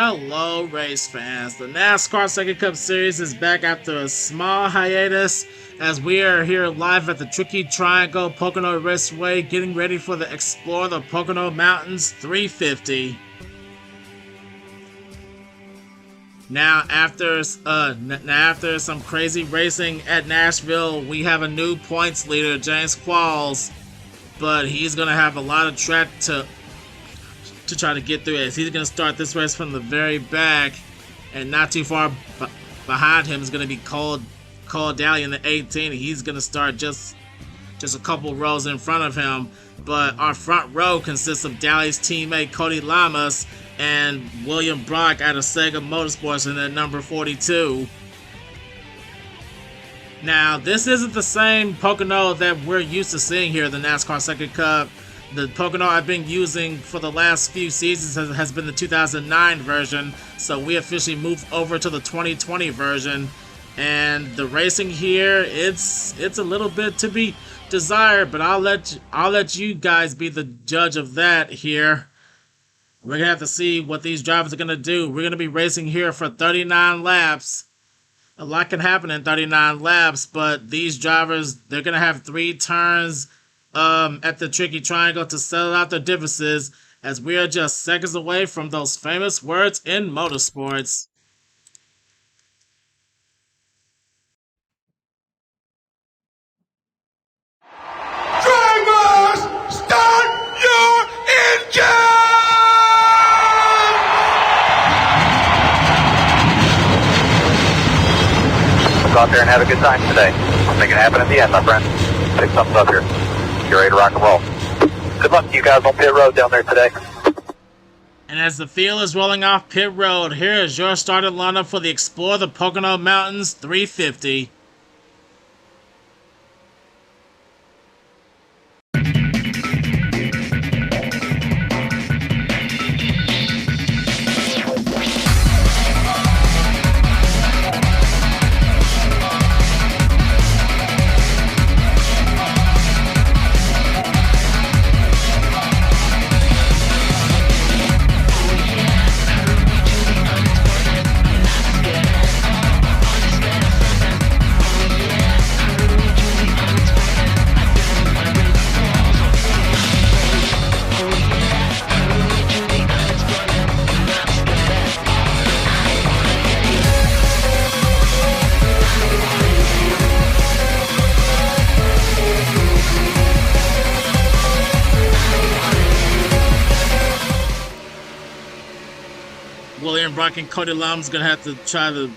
Hello, race fans. The NASCAR SEGA Cup Series is back after a small hiatus as we are here live at the tricky Triangle Pocono Raceway getting ready for the Explore the Pocono Mountains 350. Now, after some crazy racing at Nashville, we have a new points leader, James Qualls, but he's going to have a lot of track to try to get through it. He's going to start this race from the very back, and not too far behind him is going to be Cole Daly in the 18. He's going to start just a couple rows in front of him, but our front row consists of Daly's teammate Cody Llamas and William Brock out of Sega Motorsports in at number 42. Now, this isn't the same Pocono that we're used to seeing here at the NASCAR SEGA Cup. The Pocono I've been using for the last few seasons has been the 2009 version, so we officially moved over to the 2020 version. And the racing here, it's a little bit to be desired, but I'll let you guys be the judge of that here. We're gonna have to see what these drivers are gonna do. We're gonna be racing here for 39 laps. A lot can happen in 39 laps, but these drivers, they're gonna have 3 turns at the tricky triangle to settle out their differences, as we are just seconds away from those famous words in motorsports. Drivers, start your engine! Go out there and have a good time today. Make it happen at the end, my friend. Big thumbs up here. You're ready to rock and roll. Good luck to you guys on pit road down there today. And as the field is rolling off pit road, here is your starting lineup for the Explore the Pocono Mountains 350. William Brock and Cody Llamas gonna have to try to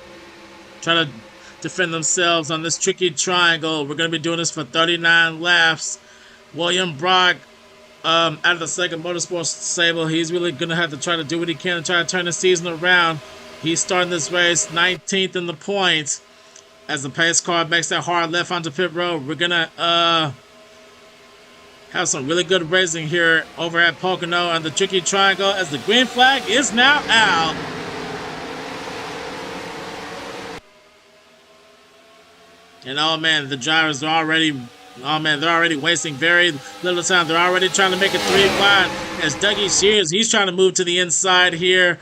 defend themselves on this tricky triangle. We're gonna be doing this for 39 laps. William Brock, out of the Sega Motorsports stable, he's really gonna have to try to do what he can to try to turn the season around. He's starting this race 19th in the points. As the pace car makes that hard left onto pit road, we're gonna have some really good racing here over at Pocono on the tricky triangle as the green flag is now out. And oh man, the drivers are already, they're already wasting very little time. They're already trying to make it 3 wide as Dougie Shears, he's trying to move to the inside here.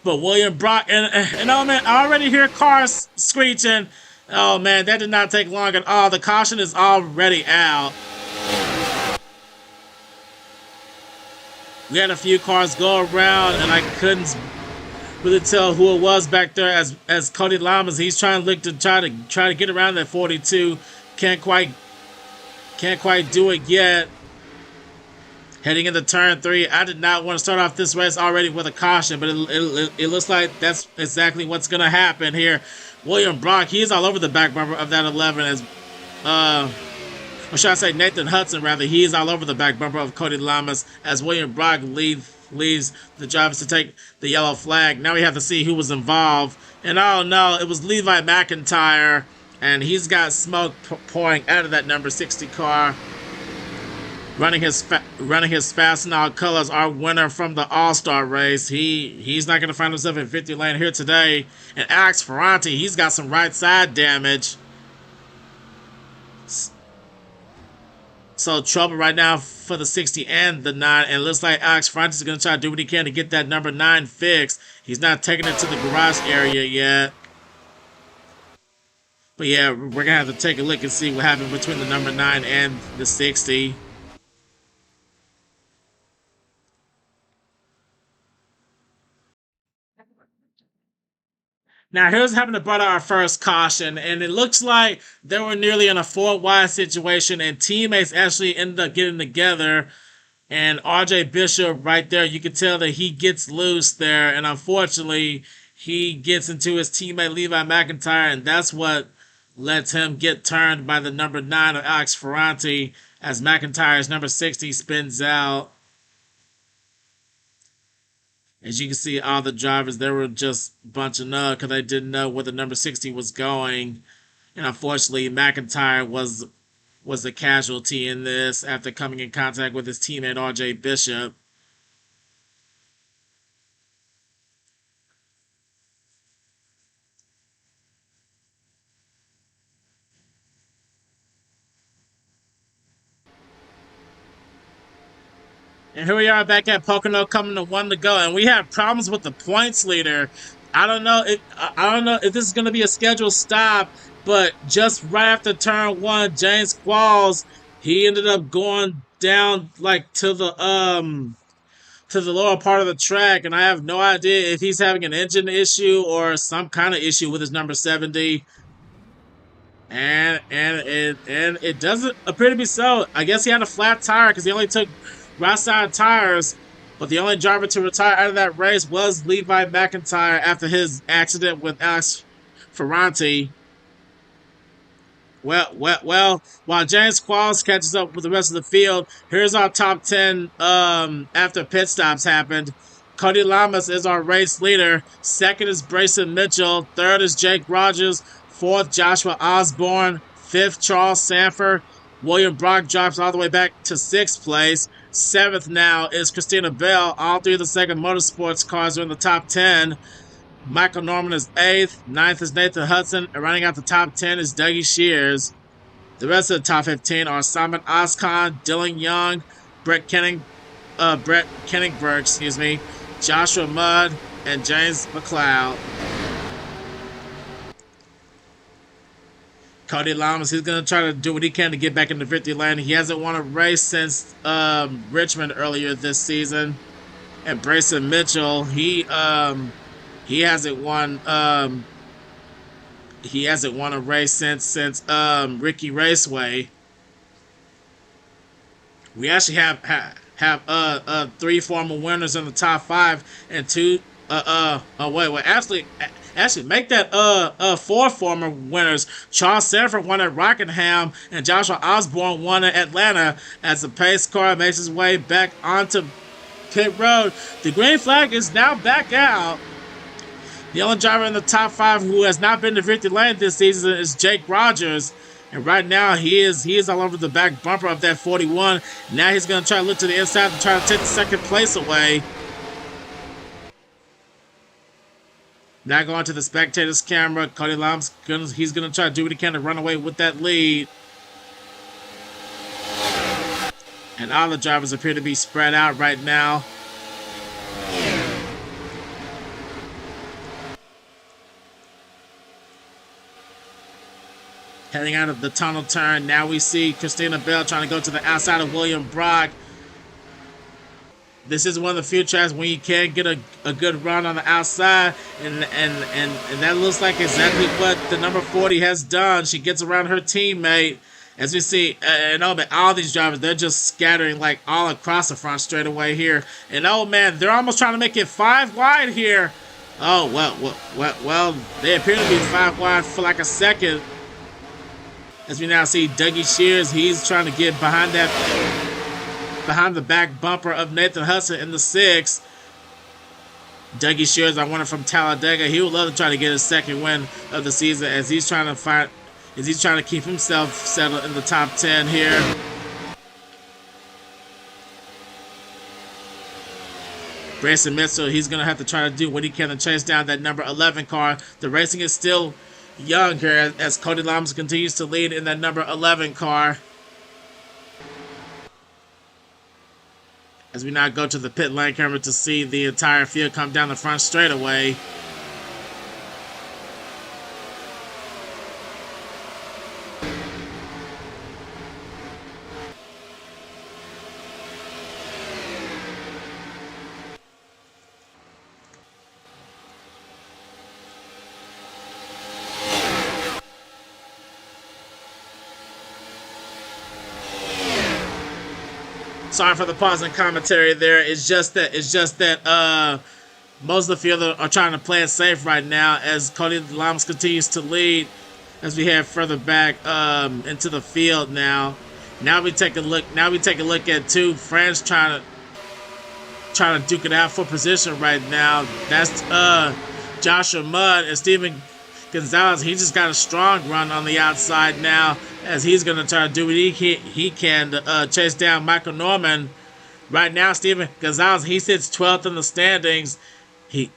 But William Brock, and oh man, I already hear cars screeching. Oh man, that did not take long at all. The caution is already out. We had a few cars go around, and I couldn't really tell who it was back there. As Cody Llamas, he's trying to look to try to get around that 42. Can't quite do it yet. Heading into turn 3, I did not want to start off this race already with a caution, but it looks like that's exactly what's gonna happen here. William Brock, he's all over the back bumper of that 11 as or should I say Nathan Hudson, rather. He's all over the back bumper of Cody Llamas as William Brock leaves the drivers to take the yellow flag. Now we have to see who was involved. And oh no, it was Levi McIntyre, and he's got smoke pouring out of that number 60 car. Running his fast and all colors, our winner from the All-Star race. He's not going to find himself in 50 lane here today. And Alex Ferranti, he's got some right side damage. So trouble right now for the 60 and the 9. And it looks like Alex Francis is going to try to do what he can to get that number 9 fixed. He's not taking it to the garage area yet. But yeah, we're going to have to take a look and see what happened between the number 9 and the 60. Now, here's having to brought out our first caution, and it looks like they were nearly in a 4 wide situation, and teammates actually ended up getting together. And RJ Bishop right there, you can tell that he gets loose there, and unfortunately, he gets into his teammate Levi McIntyre, and that's what lets him get turned by the number 9 of Alex Ferranti as McIntyre's number 60 spins out. As you can see, all the drivers, they were just bunching up because they didn't know where the number 60 was going. And unfortunately, McIntyre was the casualty in this after coming in contact with his teammate RJ Bishop. And here we are back at Pocono, coming to 1 to go, and we have problems with the points leader. I don't know if this is going to be a scheduled stop, but just right after turn 1, James Qualls, he ended up going down like to the lower part of the track, and I have no idea if he's having an engine issue or some kind of issue with his number 70. And it doesn't appear to be so. I guess he had a flat tire because he only took right side tires, but the only driver to retire out of that race was Levi McIntyre after his accident with Alex Ferranti. Well, while James Qualls catches up with the rest of the field, here's our top 10 after pit stops happened. Cody Llamas is our race leader. Second is Brayson Mitchell. Third is Jake Rogers. Fourth, Joshua Osborne. Fifth, Charles Sanford. William Brock drops all the way back to 6th place. 7th now is Christina Bell. All three of the Sega Motorsports cars are in the top 10. Michael Norman is 8th. 9th is Nathan Hudson. And running out the top 10 is Dougie Shears. The rest of the top 15 are Simon Oscon, Dylan Young, Brett Kenningberg, Joshua Mudd, and James McLeod. Cody Llamas, he's going to try to do what he can to get back into victory lane. He hasn't won a race since Richmond earlier this season. And Brayson Mitchell, he hasn't won a race since Ricky Raceway. We actually have 3 former winners in the top 5 and 2 actually make that 4 former winners. Charles Sanford won at Rockingham and Joshua Osborne won at Atlanta as the pace car makes its way back onto pit road. The green flag is now back out. The only driver in the top 5 who has not been to victory lane this season is Jake Rogers. And right now he is all over the back bumper of that 41. Now he's going to try to look to the inside to try to take the 2nd place away. Now going to the spectators' camera, Cody Llamas, he's going to try to do what he can to run away with that lead. And all the drivers appear to be spread out right now. Heading out of the tunnel turn, now we see Christina Bell trying to go to the outside of William Brock. This is one of the few tracks when you can get a good run on the outside, and that looks like exactly what the number 40 has done. She gets around her teammate. As we see, and all these drivers, they're just scattering like all across the front straightaway here. And oh man, they're almost trying to make it 5 wide here. Oh, well, they appear to be 5 wide for like a second. As we now see Dougie Shears, he's trying to get behind the back bumper of Nathan Hudson in the 6th. Dougie Shears, I wonder from Talladega, he would love to try to get his 2nd win of the season as he's trying to keep himself settled in the top 10 here. Brayson Mitchell, he's going to have to try to do what he can to chase down that number 11 car. The racing is still young here as Cody Llamas continues to lead in that number 11 car. as we now go to the pit lane camera to see the entire field come down the front straightaway. Sorry for the pause and commentary there. It's just that most of the field are trying to play it safe right now as Cody Llamas continues to lead as we head further back into the field now. Now we take a look at two friends trying to duke it out for position right now. That's Joshua Mudd and Steven Gonzalez. He just got a strong run on the outside now, as he's going to try to do what he can to chase down Michael Norman. Right now, Steven Gonzalez, he sits 12th in the standings. He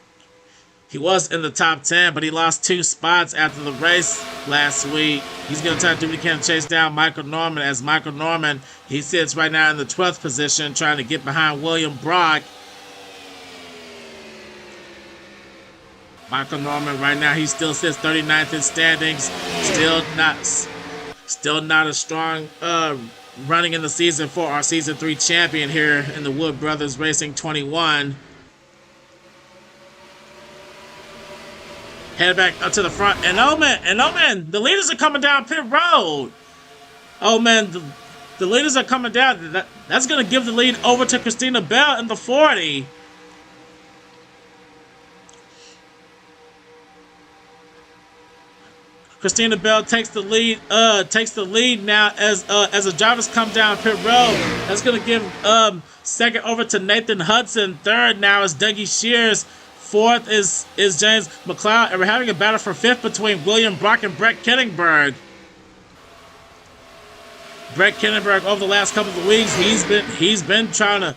was in the top 10, but he lost 2 spots after the race last week. He's going to try to do what he can to chase down Michael Norman, as Michael Norman, he sits right now in the 12th position, trying to get behind William Brock. Michael Norman right now, he still sits 39th in standings. Still not a strong running in the season for our Season 3 champion here in the Wood Brothers Racing 21. Head back up to the front. And oh man, the leaders are coming down pit road. Oh man, the leaders are coming down. That's going to give the lead over to Christina Bell in the 40. Christina Bell takes the lead now as the drivers come down pit road. That's gonna give second over to Nathan Hudson. Third now is Dougie Shears. Fourth is James McLeod. And we're having a battle for fifth between William Brock and Brett Kenningberg. Brett Kenningberg over the last couple of weeks, he's been trying to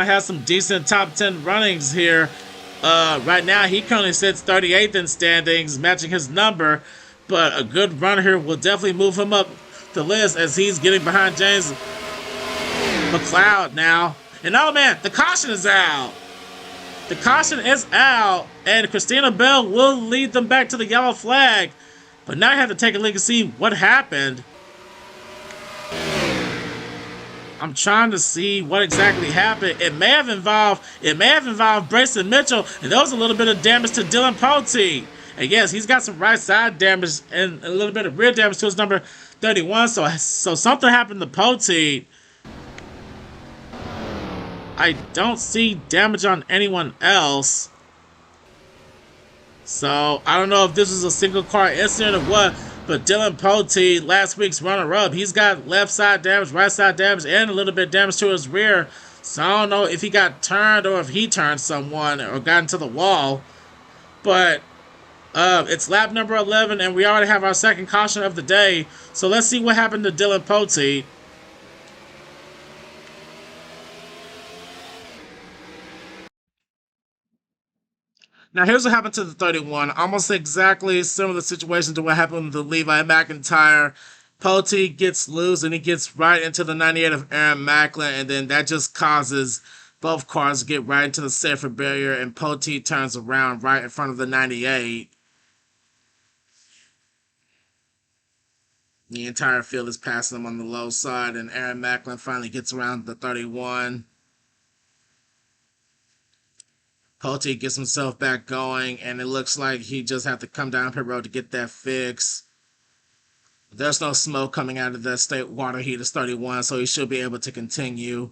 have some decent top 10 runnings here. Right now, he currently sits 38th in standings, matching his number. But a good run here will definitely move him up the list as he's getting behind James McLeod now. And oh man, the caution is out. The caution is out, and Christina Bell will lead them back to the yellow flag. But now I have to take a look and see what happened. I'm trying to see what exactly happened. It may have involved Brayson Mitchell, and there was a little bit of damage to Dylan Poteet. And yes, he's got some right side damage and a little bit of rear damage to his number 31. So something happened to Poteet. I don't see damage on anyone else. So I don't know if this was a single car incident or what. But Dylan Poteet, last week's runner-up, he's got left side damage, right side damage, and a little bit of damage to his rear. So I don't know if he got turned or if he turned someone or got into the wall. But it's lap number 11, and we already have our second caution of the day. So let's see what happened to Dylan Poteet. Now, here's what happened to the 31. Almost exactly similar situation to what happened to Levi McIntyre. Poteet gets loose, and he gets right into the 98 of Aaron Macklin, and then that just causes both cars to get right into the safety barrier, and Poteet turns around right in front of the 98. The entire field is passing him on the low side, and Aaron Macklin finally gets around the 31. Poteet gets himself back going, and it looks like he just had to come down pit road to get that fix. There's no smoke coming out of the state water heaters 31, so he should be able to continue.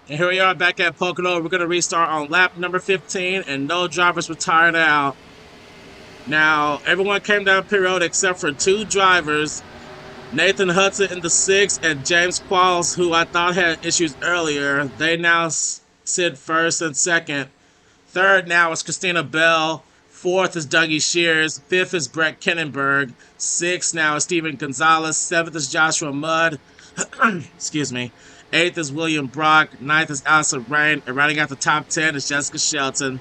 And here we are back at Pocono. We're going to restart on lap number 15, and no drivers were tired out. Now, everyone came down pit road except for 2 drivers, Nathan Hudson in the 6th and James Qualls, who I thought had issues earlier. They now sit 1st and 2nd. 3rd now is Christina Bell. 4th is Dougie Shears. 5th is Brett Kenningberg. 6th now is Steven Gonzalez. 7th is Joshua Mudd. Excuse me. 8th is William Brock. 9th is Allison Rain. And rounding out the top 10 is Jessica Shelton.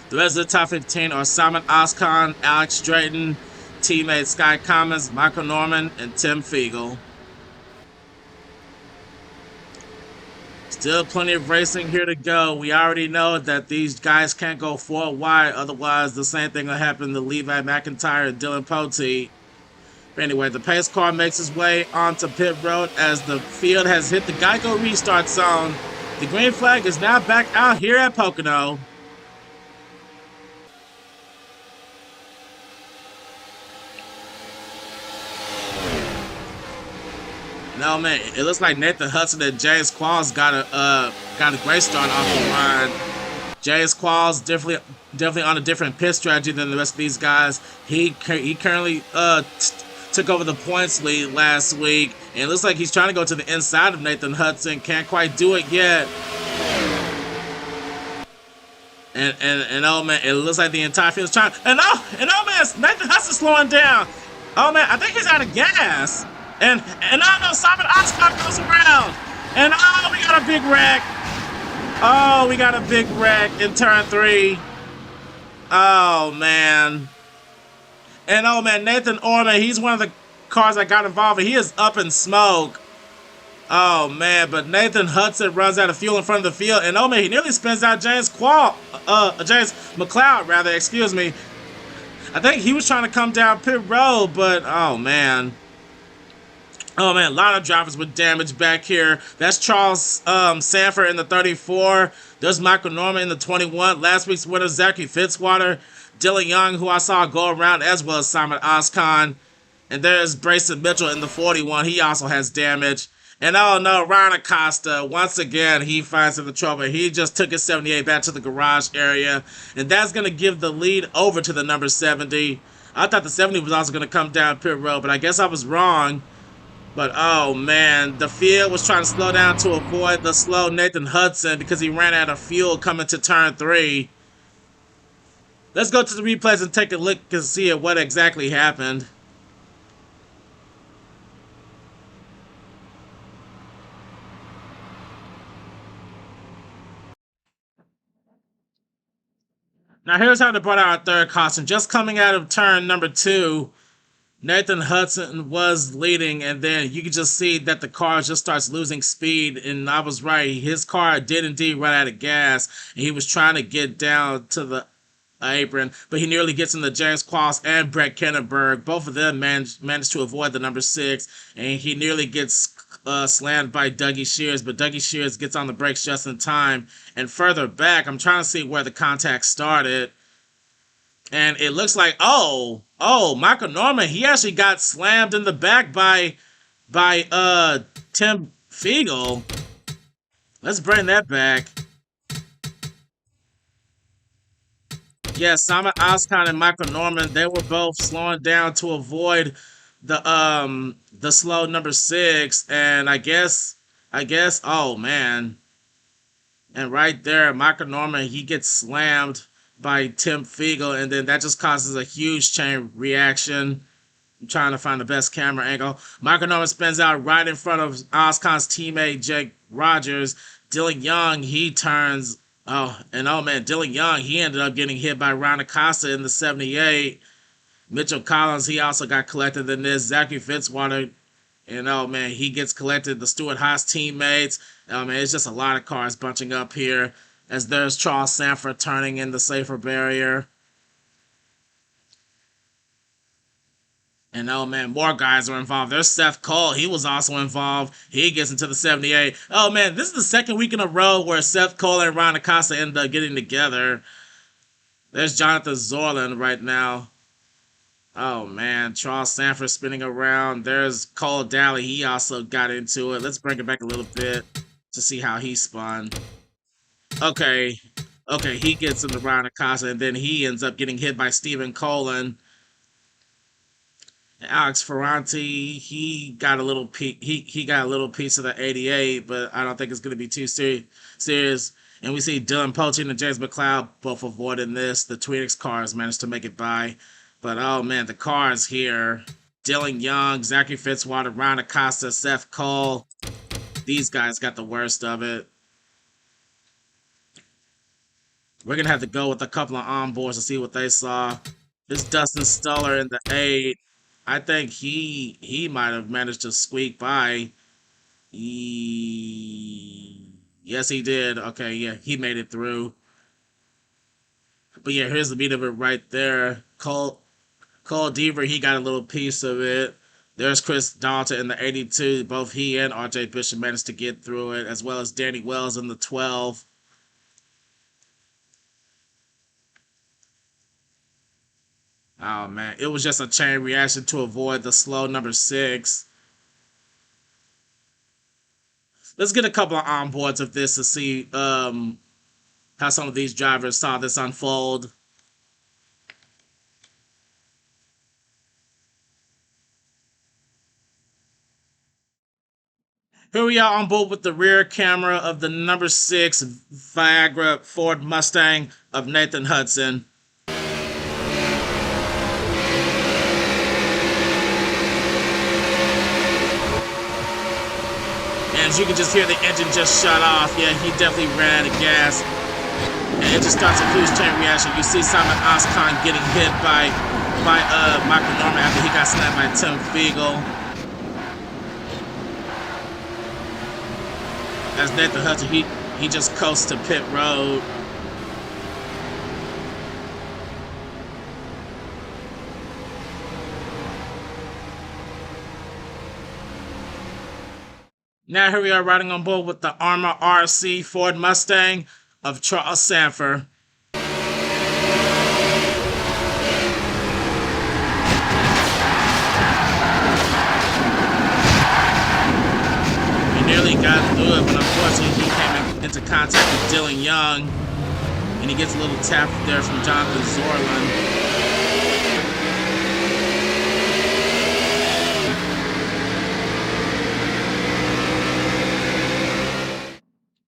The rest of the top 15 are Simon Oscon, Alex Drayton, teammate Sky Commons, Michael Norman, and Tim Fiegel. Still plenty of racing here to go. We already know that these guys can't go 4 wide, otherwise the same thing will happen to Levi McIntyre and Dylan Poteet. But anyway, the pace car makes its way onto pit road as the field has hit the Geico restart zone. The green flag is now back out here at Pocono. No man, it looks like Nathan Hudson and James Qualls got a great start off the run. James Qualls definitely on a different pit strategy than the rest of these guys. He currently took over the points lead last week, and it looks like he's trying to go to the inside of Nathan Hudson. Can't quite do it yet. And oh man, it looks like the entire field is trying. And oh man, Nathan Hudson's slowing down. Oh man, I think he's out of gas. And oh no, Simon Oscar goes around. And oh, we got a big wreck. Oh, we got a big wreck in turn 3. Oh man. And oh man, Nathan Orman, he's one of the cars that got involved, and he is up in smoke. Oh man, but Nathan Hudson runs out of fuel in front of the field, and oh man, he nearly spins out James McLeod, rather, excuse me. I think he was trying to come down pit road, but oh man. Oh man, a lot of drivers with damage back here. That's Charles Sanford in the 34. There's Michael Norman in the 21. Last week's winner, Zachary Fitzwater. Dylan Young, who I saw go around, as well as Simon Oscon. And there's Brayson Mitchell in the 41. He also has damage. And oh no, Ryan Acosta, once again, he finds in the trouble. He just took his 78 back to the garage area. And that's going to give the lead over to the number 70. I thought the 70 was also going to come down pit road, but I guess I was wrong. But oh man, the field was trying to slow down to avoid the slow Nathan Hudson because he ran out of fuel coming to turn 3. Let's go to the replays and take a look and see at what exactly happened. Now here's how they brought out our third caution. Just coming out of turn number 2, Nathan Hudson was leading, and then you can just see that the car just starts losing speed, and I was right. His car did indeed run out of gas, and he was trying to get down to the apron, but he nearly gets into James Qualls and Brett Kennenberg. Both of them managed to avoid the number 6, and he nearly gets slammed by Dougie Shears, but Dougie Shears gets on the brakes just in time. And further back, I'm trying to see where the contact started, and it looks like, oh, Michael Norman, he actually got slammed in the back by Tim Fiegel. Let's bring that back. Yeah, Simon Oscon and Michael Norman, they were both slowing down to avoid the slow number 6, and I guess, oh man. And right there, Michael Norman, he gets slammed by Tim Fiegel, and then that just causes a huge chain reaction. I'm trying to find the best camera angle. Michael Norman spins out right in front of Oscon's teammate, Jake Rogers. Dylan Young, he turns. Oh man, Dylan Young, he ended up getting hit by Ryan Acosta in the 78. Mitchell Collins, he also got collected in this. Zachary Fitzwater, and oh man, he gets collected. The Stuart Haas teammates. Oh man, it's just a lot of cars bunching up here. As there's Charles Sanford turning in the safer barrier. And oh man, more guys are involved. There's Seth Cole. He was also involved. He gets into the 78. Oh man, this is the second week in a row where Seth Cole and Ryan Acosta end up getting together. There's Jonathan Zorlin right now. Oh man, Charles Sanford spinning around. There's Cole Daly. He also got into it. Let's bring it back a little bit to see how he spun. Okay, he gets into Ryan Acosta, and then he ends up getting hit by Stephen Colin. Alex Ferranti, he got a little piece of the 88, but I don't think it's going to be too serious. And we see Dylan Poteet and James McLeod both avoiding this. The Tweenix cars managed to make it by. But oh man, the cars here. Dylan Young, Zachary Fitzwater, Ryan Acosta, Seth Cole. these guys got the worst of it. We're gonna have to go with a couple of onboards to see what they saw. This Dustin Stuller in the 8. I think he might have managed to squeak by. Yes, he did. Okay, yeah, he made it through. But yeah, here's the meat of it right there. Cole Deaver, he got a little piece of it. There's Chris Dalton in the 82. Both he and RJ Bishop managed to get through it, as well as Danny Wells in the 12. Oh man, it was just a chain reaction to avoid the slow number 6. Let's get a couple of onboards of this to see how some of these drivers saw this unfold. Here we are on board with the rear camera of the number 6 Viagra Ford Mustang of Nathan Hudson. And as you can just hear, the engine just shut off. Yeah, he definitely ran out of gas. And it just starts a huge chain reaction. You see Simon Oscon getting hit by Michael Norman after he got snapped by Tim Fiegel. As Nathan Hudson, he just coasts to pit road. Now here we are riding on board with the Armor RC Ford Mustang of Charles Sanford. Nearly got through it, but unfortunately he came into contact with Dylan Young, and he gets a little tap there from Jonathan Zorlin.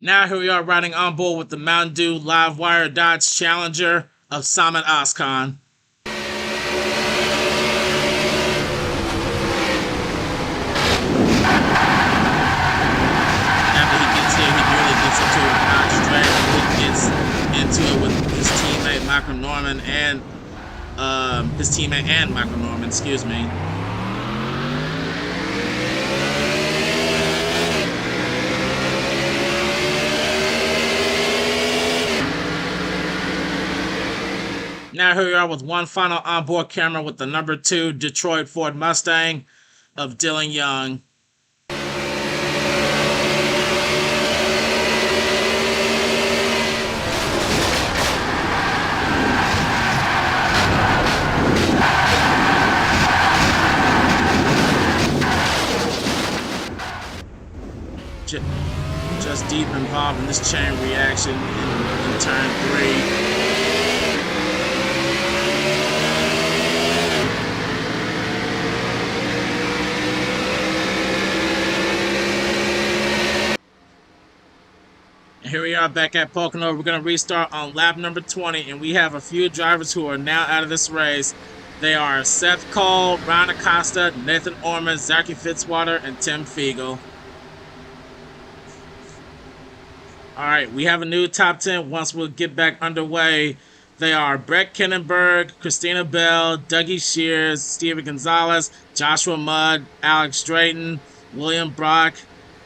Now here we are riding on board with the Mountain Dew Livewire Dodge Challenger of Simon Oscon. Into it with his teammate Michael Norman and Michael Norman, excuse me. Now here we are with one final onboard camera with the number 2 Detroit Ford Mustang of Dylan Young. Just deep involved in this chain reaction in turn 3. And here we are back at Pocono. We're going to restart on lap number 20, and we have a few drivers who are now out of this race. They are Seth Cole, Ron Acosta, Nathan Orman, Zachary Fitzwater, and Tim Fiegel. Alright, we have a new top 10 once we'll get back underway. They are Brett Kennenberg, Christina Bell, Dougie Shears, Steven Gonzalez, Joshua Mudd, Alex Drayton, William Brock,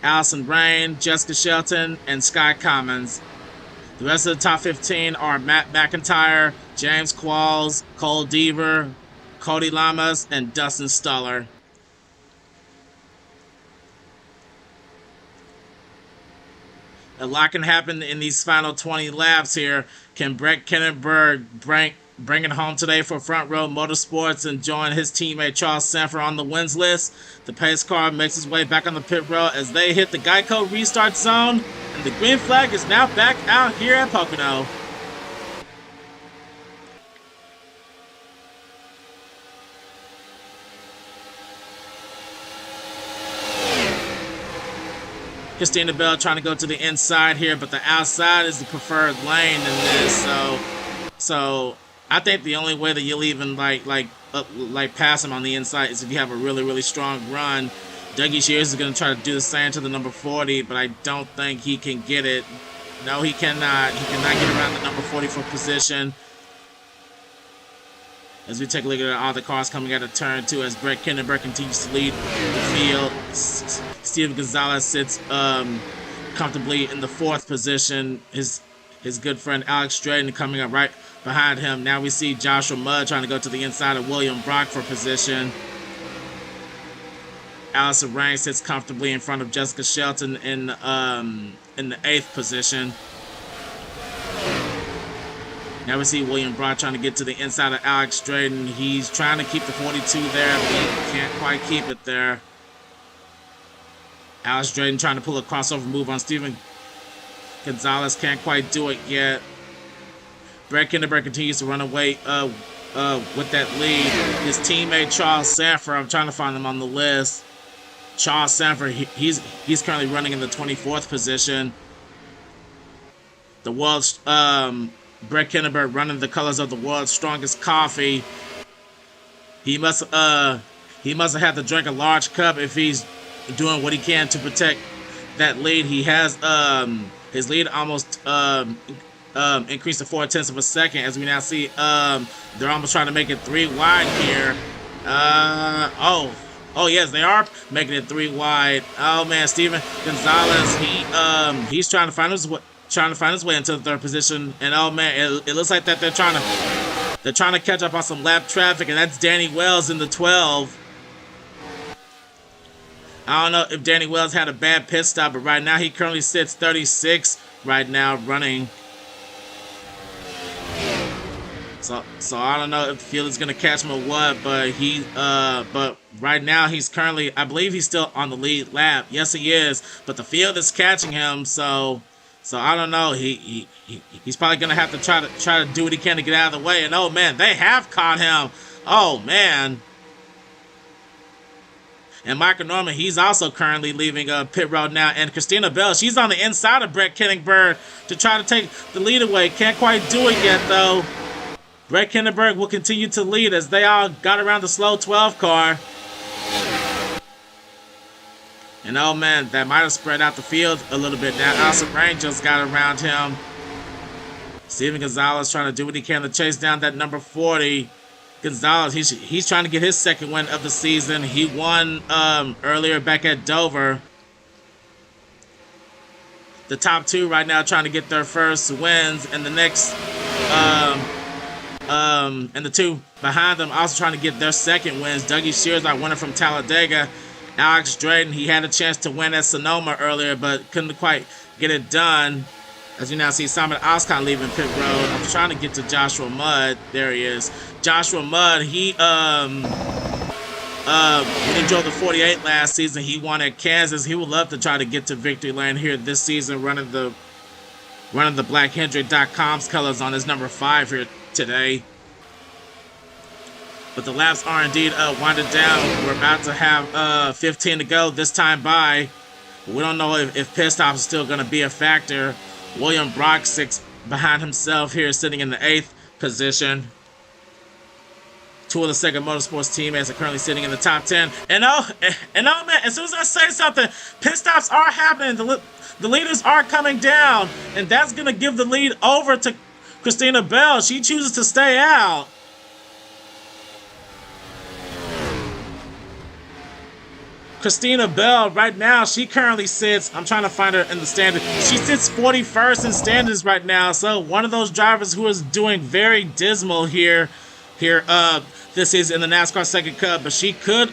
Allison Rain, Jessica Shelton, and Sky Commons. The rest of the top 15 are Matt McIntyre, James Qualls, Cole Deaver, Cody Llamas, and Dustin Stuller. A lot can happen in these final 20 laps here. Can Brett Kennenberg bring it home today for Front Row Motorsports and join his teammate Charles Sanford on the wins list? The pace car makes its way back on the pit road as they hit the Geico restart zone, and the green flag is now back out here at Pocono. Christina Bell trying to go to the inside here, but the outside is the preferred lane in this. So I think the only way that you'll even like pass him on the inside is if you have a really strong run. Dougie Shears is going to try to do the same to the number 40, but I don't think he can get it. No, he cannot. He cannot get around the number 44 position. As we take a look at all the cars coming out of turn 2 as Brett Kindenberg continues to lead the field. Steven Gonzalez sits comfortably in the 4th position. His good friend Alex Drayton coming up right behind him. Now we see Joshua Mudd trying to go to the inside of William Brock for position. Allison Rang sits comfortably in front of Jessica Shelton in the 8th position. Now we see William Brock trying to get to the inside of Alex Drayton. He's trying to keep the 42 there, but he can't quite keep it there. Alex Drayton trying to pull a crossover move on Steven Gonzalez. Can't quite do it yet. Brett Kindenberg continues to run away with that lead. His teammate Charles Sanford, I'm trying to find him on the list. Charles Sanford, he's currently running in the 24th position. The world's Brett Kindenberg running the colors of the world's strongest coffee. He must have had to drink a large cup if he's doing what he can to protect that lead. He has his lead almost increased to 0.4 of a second as we now see they're almost trying to make it 3 wide here. Oh yes, they are making it 3 wide. Oh man, Steven Gonzalez, he's trying to find his way into the 3rd position, and oh man, it looks like that they're trying to catch up on some lap traffic, and that's Danny Wells in the 12. I don't know if Danny Wells had a bad pit stop, but right now he currently sits 36 right now running. So I don't know if the field is gonna catch him or what, but but right now he's currently, I believe he's still on the lead lap. Yes, he is, but the field is catching him. So I don't know. He's probably gonna have to try to do what he can to get out of the way. And oh man, they have caught him. Oh man. And Michael Norman, he's also currently leaving pit road now. And Christina Bell, she's on the inside of Brett Kindenberg to try to take the lead away. Can't quite do it yet though. Brett Kindenberg will continue to lead as they all got around the slow 12 car. And oh man, that might have spread out the field a little bit now. Allison Rain just got around him. Steven Gonzalez trying to do what he can to chase down that number 40. Gonzalez, he's trying to get his 2nd win of the season. He won earlier back at Dover. The top 2 right now trying to get their first wins, and the next and the 2 behind them also trying to get their 2nd wins. Dougie Shears, our winner from Talladega. Alex Drayton, he had a chance to win at Sonoma earlier, but couldn't quite get it done. As you now see Simon Oscon leaving pit road. I'm trying to get to Joshua Mudd. There he is. Joshua Mudd, he when he drove the 48 last season, he won at Kansas. He would love to try to get to victory lane here this season, running the BlackHendrick.com's colors on his number 5 here today. But the laps are indeed winding down. We're about to have 15 to go this time by. We don't know if pit stops is still going to be a factor. William Brock sits behind himself here, sitting in the 8th position. 2 of the Sega Motorsports teammates are currently sitting in the top 10. And oh man, as soon as I say something, pit stops are happening. The leaders are coming down, and that's going to give the lead over to Christina Bell. She chooses to stay out. Christina Bell, right now, she currently sits, I'm trying to find her in the standings. She sits 41st in standings right now. So one of those drivers who is doing very dismal here this season in the NASCAR SEGA Cup. But she could,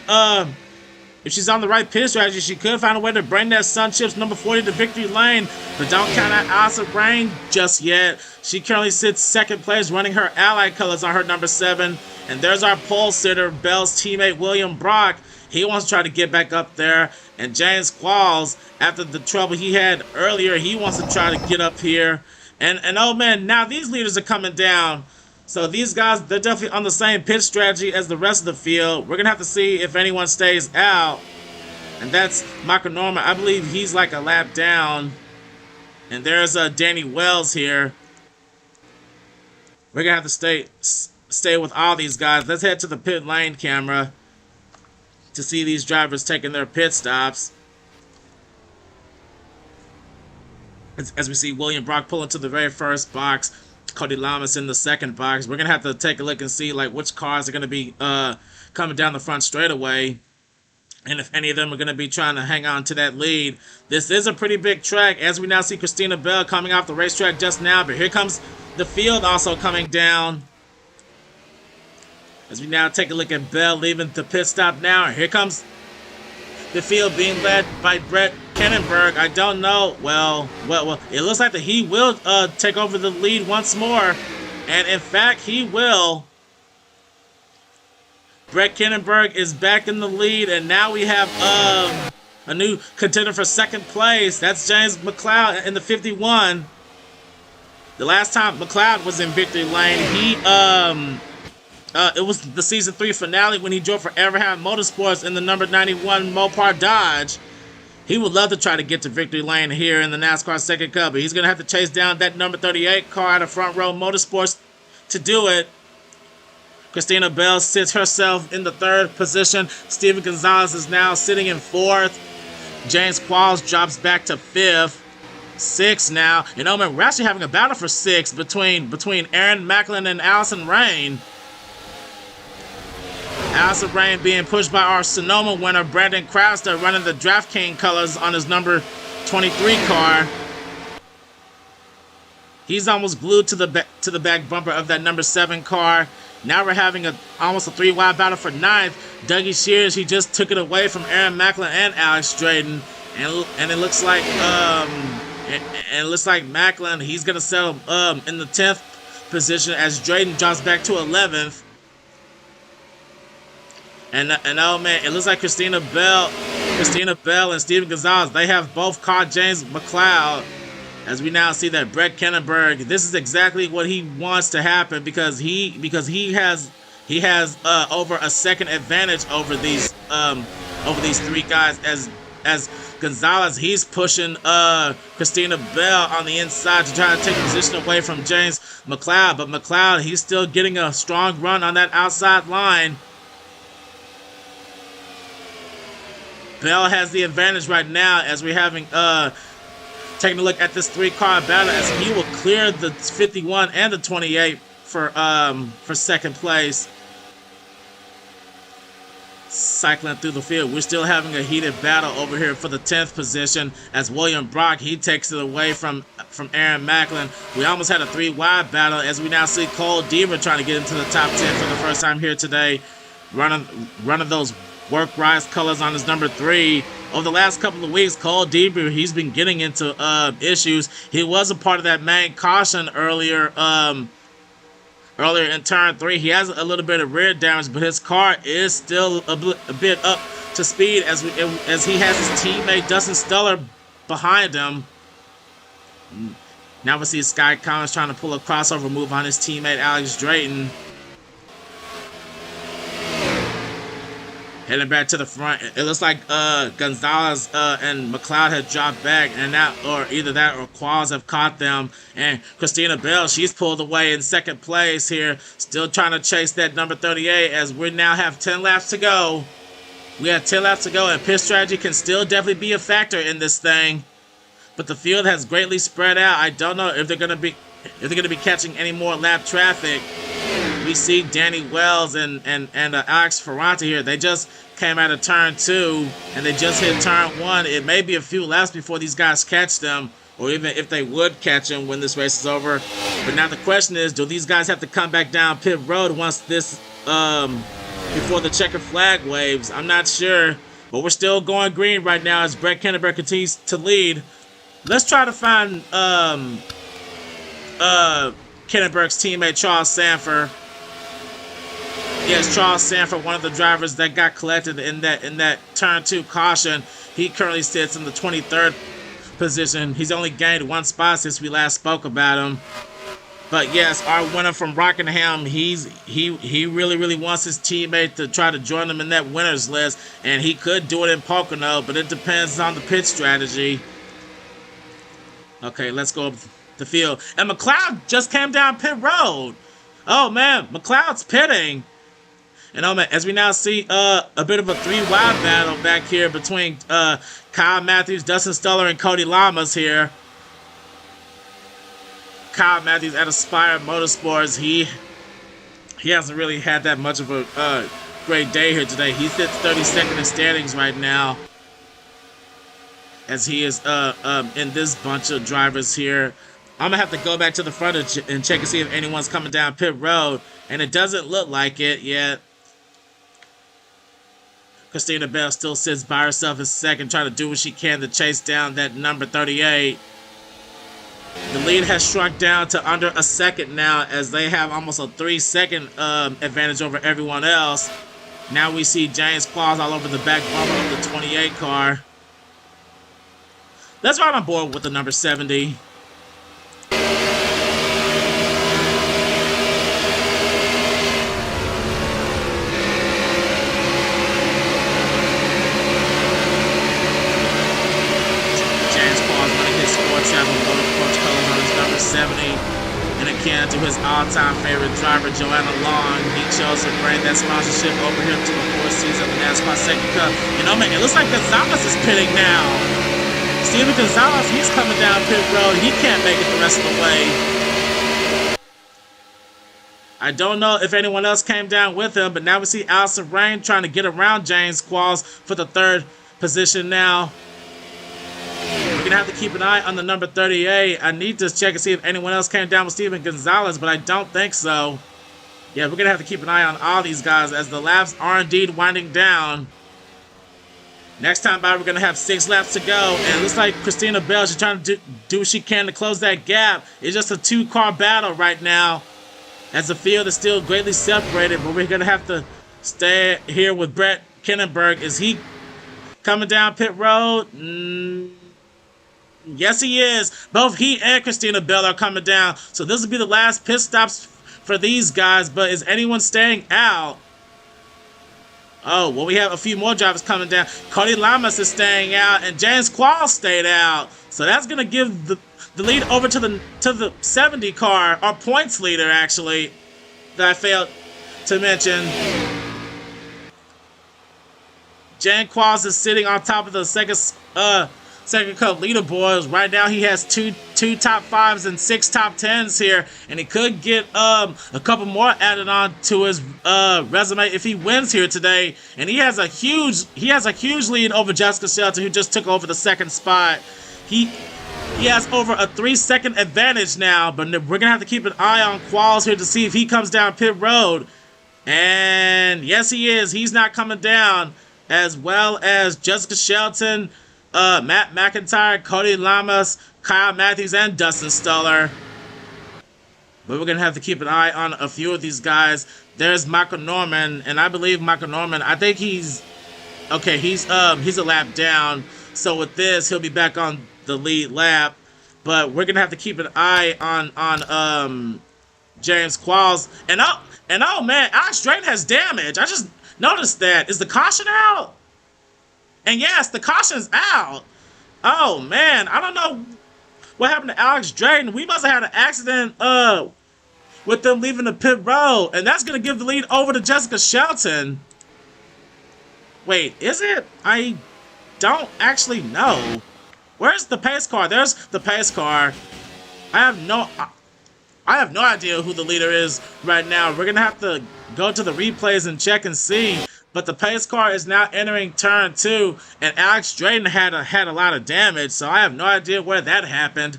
if she's on the right pit strategy, she could find a way to bring that Sun Chips number 40 to victory lane. But don't count out Allison Rain just yet. She currently sits 2nd place, running her Allied colors on her number 7. And there's our pole sitter, Bell's teammate William Brock. He wants to try to get back up there. And James Qualls, after the trouble he had earlier, he wants to try to get up here. And oh man, now these leaders are coming down. So these guys, they're definitely on the same pit strategy as the rest of the field. We're going to have to see if anyone stays out. And that's Michael Norman. I believe he's like a lap down. And there's Danny Wells here. We're going to have to stay with all these guys. Let's head to the pit lane camera. to see these drivers taking their pit stops. As we see William Brock pull into the very first box, Cody Llamas in the second box. We're gonna have to take a look and see like which cars are gonna be coming down the front straightaway, and if any of them are gonna be trying to hang on to that lead. This is a pretty big track, as we now see Christina Bell coming off the racetrack just now. But here comes the field also coming down. As we now take a look at Bell leaving the pit stop now. And here comes the field being led by Brett Kennenberg. I don't know. Well, it looks like that he will take over the lead once more. And in fact, he will. Brett Kennenberg is back in the lead, and now we have a new contender for second place. That's James McLeod in the 51. The last time McLeod was in victory lane, it was the season 3 finale when he drove for Everham Motorsports in the number 91 Mopar Dodge. He would love to try to get to victory lane here in the NASCAR SEGA Cup, but he's going to have to chase down that number 38 car out of Front Row Motorsports to do it. Christina Bell sits herself in the 3rd position. Steven Gonzalez is now sitting in 4th. James Qualls drops back to 5th. 6 now. You know, man, we're actually having a battle for 6 between Aaron Macklin and Allison Rain. Allison Rain being pushed by our Sonoma winner, Brandon Crowster, running the Draft King colors on his number 23 car. He's almost glued to the back bumper of that number 7 car. Now we're having almost a 3-wide battle for 9th. Dougie Shears, he just took it away from Aaron Macklin and Alex Drayton, and it looks like Macklin, he's gonna settle in the 10th position as Drayton drops back to 11th. And oh man, it looks like Christina Bell and Steven Gonzalez, they have both caught James McLeod. As we now see that Brett Kennenberg, this is exactly what he wants to happen because he has over a second advantage over these 3 guys. As Gonzalez, he's pushing Christina Bell on the inside to try to take position away from James McLeod, but McLeod, he's still getting a strong run on that outside line. Bell has the advantage right now as we're having taking a look at this 3-car battle, as he will clear the 51 and the 28 for second place. Cycling through the field, we're still having a heated battle over here for the 10th position as William Brock, he takes it away from Aaron Macklin. We almost had a 3-wide battle as we now see Cole Deaver trying to get into the top 10 for the first time here today, running those work rise colors on his number 3. Over the last couple of weeks, Cole Deaver, he's been getting into issues. He was a part of that main caution earlier in turn 3. He has a little bit of rear damage, but his car is still a bit up to speed as he has his teammate Dustin Stuller behind him. Now we see Sky Collins trying to pull a crossover move on his teammate Alex Drayton. Heading back to the front, it looks like Gonzalez and McLeod had dropped back, and either that or Qualls have caught them. And Christina Bell, she's pulled away in second place here, still trying to chase that number 38 as we now have 10 laps to go. We have 10 laps to go, and pit strategy can still definitely be a factor in this thing. But the field has greatly spread out. I don't know if they're gonna be catching any more lap traffic. We see Danny Wells and Alex Ferrante here. They just came out of turn 2 and they just hit turn 1. It may be a few laps before these guys catch them, or even if they would catch them when this race is over. But now the question is, do these guys have to come back down pit road once this before the checkered flag waves? I'm not sure, but we're still going green right now as Brett Kennenberg continues to lead. Let's try to find Kennenberg's teammate Charles Sanford. Yes, Charles Sanford, one of the drivers that got collected in that turn 2 caution. He currently sits in the 23rd position. He's only gained 1 spot since we last spoke about him. But yes, our winner from Rockingham, he really wants his teammate to try to join him in that winners list, and he could do it in Pocono, but it depends on the pit strategy. Okay, let's go up the field. And McLeod just came down pit road. Oh man, McLeod's pitting. And as we now see a bit of a 3-wide battle back here between Kyle Matthews, Dustin Stoller, and Cody Llamas here. Kyle Matthews at Aspire Motorsports, he hasn't really had that much of a great day here today. He sits 32nd in standings right now, as he is in this bunch of drivers here. I'm going to have to go back to the front and check and see if anyone's coming down pit road, and it doesn't look like it yet. Christina Bell still sits by herself in second, trying to do what she can to chase down that number 38. The lead has shrunk down to under a second now, as they have almost a 3-second advantage over everyone else. Now we see James Qualls all over the back bumper of the 28 car. Let's ride on board with the number 70. And again, to his all-time favorite driver, Joanna Long, he chose to bring that sponsorship over here to the 4th season of the NASCAR SEGA Cup. And oh man, it looks like Gonzalez is pitting now. Steven Gonzalez, he's coming down pit road. He can't make it the rest of the way. I don't know if anyone else came down with him, but now we see Allison Rain trying to get around James Qualls for the 3rd position now. We're going to have to keep an eye on the number 38. I need to check and see if anyone else came down with Steven Gonzalez, but I don't think so. Yeah, we're going to have to keep an eye on all these guys as the laps are indeed winding down. Next time by, we're going to have 6 laps to go. And it looks like Christina Bell, she's trying to do what she can to close that gap. It's just a 2-car battle right now, as the field is still greatly separated. But we're going to have to stay here with Brett Kennenberg. Is he coming down pit road? Yes, he is. Both he and Christina Bell are coming down. So this will be the last pit stops for these guys. But is anyone staying out? Oh, well, we have a few more drivers coming down. Cody Llamas is staying out, and James Qualls stayed out. So that's going to give the lead over to the 70 car, our points leader, actually, that I failed to mention. James Qualls is sitting on top of the Second Cup leaderboards. Right now he has two top 5s and 6 top 10s here, and he could get a couple more added on to his resume if he wins here today. And he has a huge lead over Jessica Shelton, who just took over the 2nd spot. He has over a 3-second advantage now, but we're gonna have to keep an eye on Qualls here to see if he comes down pit road. And yes, he is. He's not coming down, as well as Jessica Shelton, Matt McIntyre, Cody Llamas, Kyle Matthews, and Dustin Stoller. But we're going to have to keep an eye on a few of these guys. There's Michael Norman, and I believe Michael Norman, I think he's a lap down. So with this, he'll be back on the lead lap. But we're going to have to keep an eye on James Qualls. And oh man, Alex Drayton has damage. I just noticed that. Is the caution out? And yes, the caution's out. Oh man, I don't know what happened to Alex Drayton. We must have had an accident with them leaving the pit road, and that's gonna give the lead over to Jessica Shelton. Wait, is it? I don't actually know. Where's the pace car? There's the pace car. I have no idea who the leader is right now. We're gonna have to go to the replays and check and see. But the pace car is now entering turn 2, and Alex Drayton had a lot of damage, so I have no idea where that happened.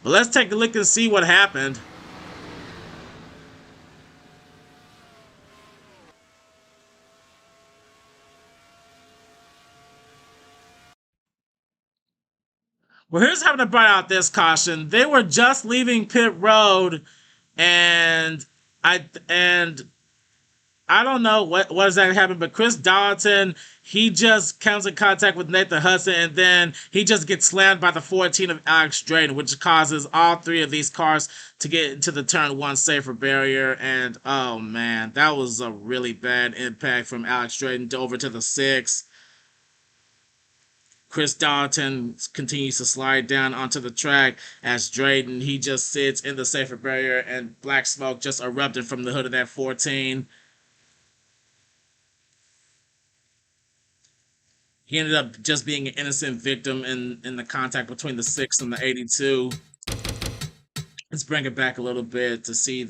But let's take a look and see what happened. Well, here's how to bring out this caution. They were just leaving pit road, and I don't know what exactly happened, but Chris Darlington, he just comes in contact with Nathan Hudson, and then he just gets slammed by the 14 of Alex Drayton, which causes all 3 of these cars to get into the turn 1 safer barrier. And oh man, that was a really bad impact from Alex Drayton over to the 6. Chris Darlington continues to slide down onto the track as Drayton, he just sits in the safer barrier, and black smoke just erupted from the hood of that 14. He ended up just being an innocent victim in the contact between the 6 and the 82. Let's bring it back a little bit to see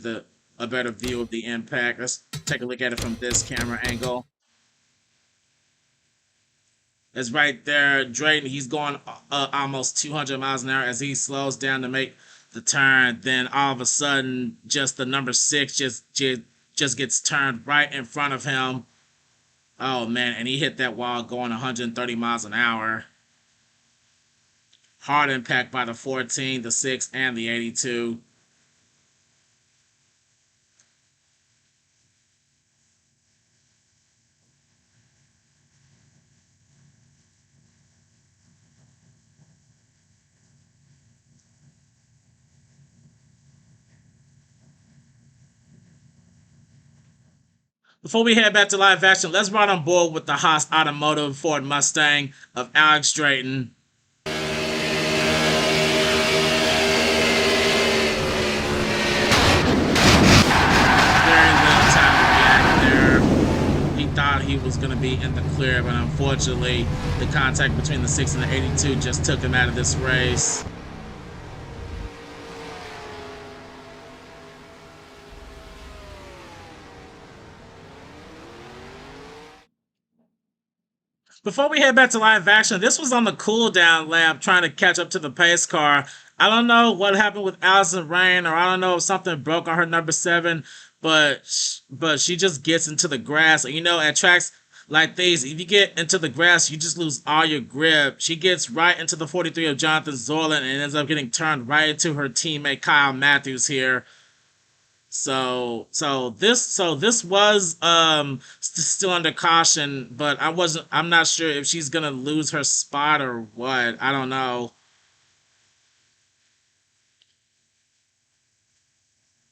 a better view of the impact. Let's take a look at it from this camera angle. It's right there. Drayton, he's going almost 200 miles an hour as he slows down to make the turn. Then all of a sudden, just the number 6 just gets turned right in front of him. Oh, man, and he hit that wall going 130 miles an hour. Hard impact by the 14, the 6, and the 82. Before we head back to live action, let's ride on board with the Haas Automotive Ford Mustang of Alex Drayton. Thought he was going to be in the clear, but unfortunately the contact between the 6 and the 82 just took him out of this race. Before we head back to live action, this was on the cool down lap trying to catch up to the pace car. I don't know what happened with Allison Rain, or I don't know if something broke on her number 7, but she just gets into the grass. And at tracks like these, if you get into the grass, you just lose all your grip. She gets right into the 43 of Jonathan Zorlin and ends up getting turned right into her teammate Kyle Matthews here. So this was still under caution, but I'm not sure if she's gonna lose her spot or what. I don't know.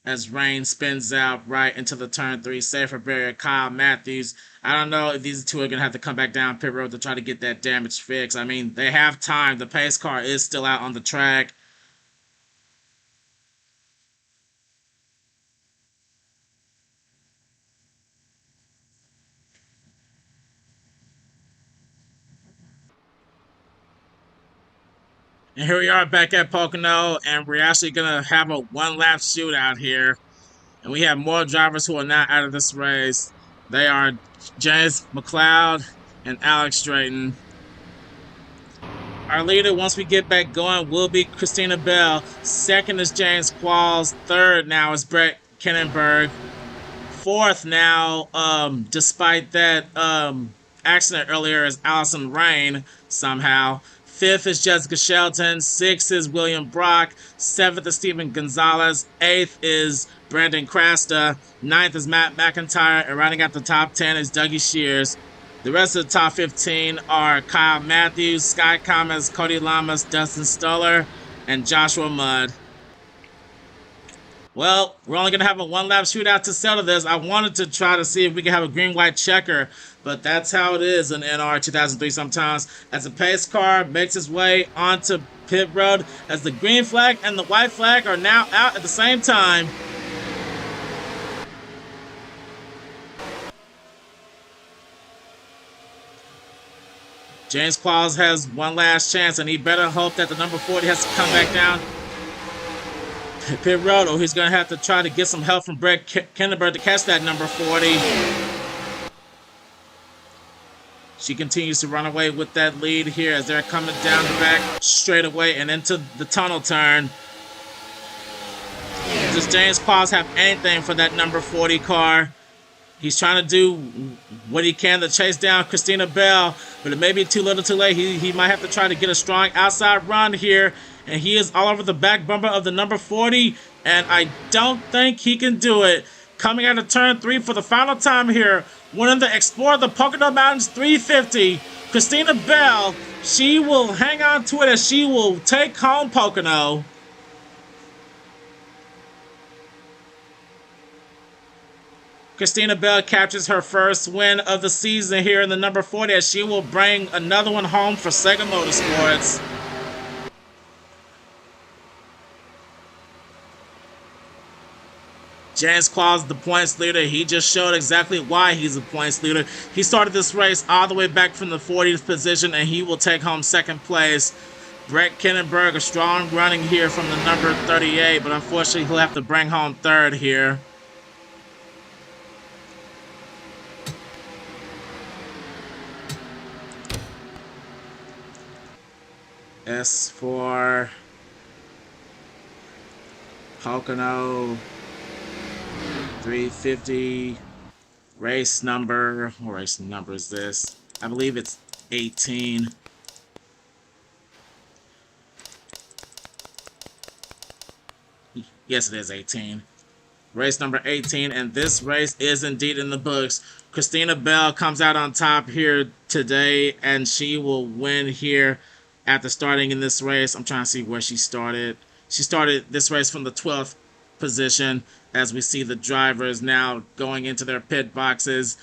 As Rain spins out right into the turn 3 safer barrier, Kyle Matthews. I don't know if these two are going to have to come back down pit road to try to get that damage fixed. I mean, they have time. The pace car is still out on the track. And here we are back at Pocono, and we're actually going to have a one-lap shootout here. And we have more drivers who are not out of this race. They are James McLeod and Alex Drayton. Our leader, once we get back going, will be Christina Bell. Second is James Qualls. Third now is Brett Kennenberg. Fourth now, despite that accident earlier, is Allison Rain somehow. Fifth is Jessica Shelton. Sixth is William Brock. Seventh is Steven Gonzalez. Eighth is Brandon Crasta. Ninth is Matt McIntyre. And rounding out the top 10 is Dougie Shears. The rest of the top 15 are Kyle Matthews, Sky Comets, Cody Llamas, Dustin Stoller, and Joshua Mudd. Well, we're only going to have a one-lap shootout to settle this. I wanted to try to see if we can have a green-white checker, but that's how it is in NR 2003 sometimes. As the pace car makes its way onto pit road, as the green flag and the white flag are now out at the same time. James Qualls has one last chance, and he better hope that the number 40 has to come back down pit road, or he's going to have to try to get some help from Brett Kennenberg to catch that number 40. She continues to run away with that lead here as they're coming down the back straightaway and into the tunnel turn. Does James Qualls have anything for that number 40 car? He's trying to do what he can to chase down Christina Bell, but it may be too little too late. He might have to try to get a strong outside run here, and he is all over the back bumper of the number 40, and I don't think he can do it. Coming out of turn 3 for the final time here, winning the Explore the Pocono Mountains 350, Christina Bell. She will hang on to it as she will take home Pocono. Christina Bell captures her first win of the season here in the number 40 as she will bring another one home for Sega Motorsports. James Qualls, the points leader. He just showed exactly why he's a points leader. He started this race all the way back from the 40th position, and he will take home second place. Brett Kennenberg, a strong running here from the number 38, but unfortunately he'll have to bring home third here. S for Pocono 350. Race number, what race number is this? I believe it's 18. Yes, it is 18. Race number 18, and this race is indeed in the books. Christina Bell comes out on top here today, and she will win here after starting in this race. I'm trying to see where she started. She started this race from the 12th position, as we see the drivers now going into their pit boxes.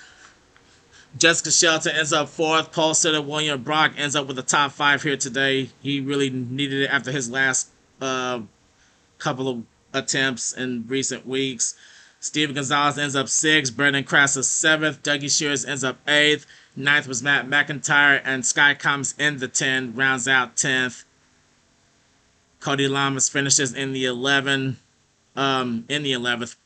Jessica Shelton ends up 4th. Pole sitter William Brock ends up with the top 5 here today. He really needed it after his last couple of attempts in recent weeks. Steven Gonzalez ends up 6th. Brendan Crassus 7th. Dougie Shears ends up 8th. 9th was Matt McIntyre, and Sky Combs in the 10, rounds out 10th. Cody Llamas finishes in the 11th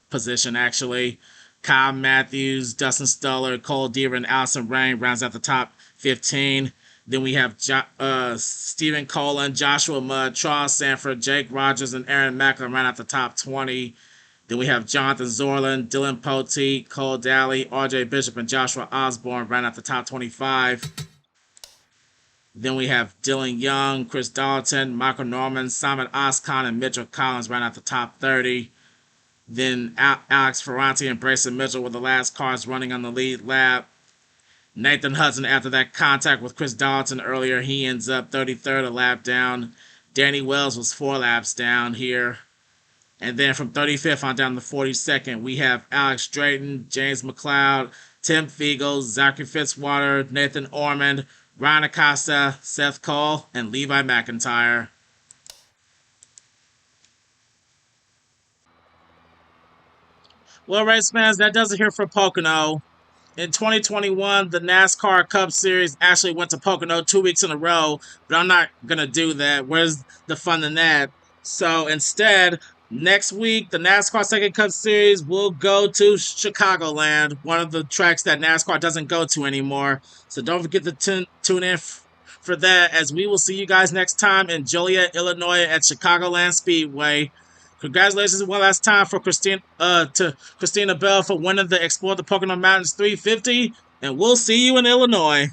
position actually. Kyle Matthews, Dustin Stoller, Cole Deaver, and Allison Rain rounds out the top 15. Then we have Stephen Colin, Joshua Mudd, Charles Sanford, Jake Rogers, and Aaron Macklin round out the top 20. Then we have Jonathan Zorlin, Dylan Poteet, Cole Daly, RJ Bishop, and Joshua Osborne round out the top 25. Then we have Dylan Young, Chris Dalton, Michael Norman, Simon Oscon, and Mitchell Collins round out the top 30. Then Alex Ferranti and Brayson Mitchell were the last cars running on the lead lap. Nathan Hudson, after that contact with Chris Dalton earlier, he ends up 33rd, a lap down. Danny Wells was 4 laps down here. And then from 35th on down to 42nd, we have Alex Drayton, James McLeod, Tim Fiegel, Zachary Fitzwater, Nathan Ormond, Ryan Acosta, Seth Cole, and Levi McIntyre. Well, race fans, that does it here for Pocono. In 2021, the NASCAR Cup Series actually went to Pocono 2 weeks in a row, but I'm not going to do that. Where's the fun in that? So instead, next week, the NASCAR SEGA Cup Series will go to Chicagoland, one of the tracks that NASCAR doesn't go to anymore. So don't forget to tune in for that, as we will see you guys next time in Joliet, Illinois at Chicagoland Speedway. Congratulations one last time for Christina Bell for winning the Explore the Pocono Mountains 350, and we'll see you in Illinois.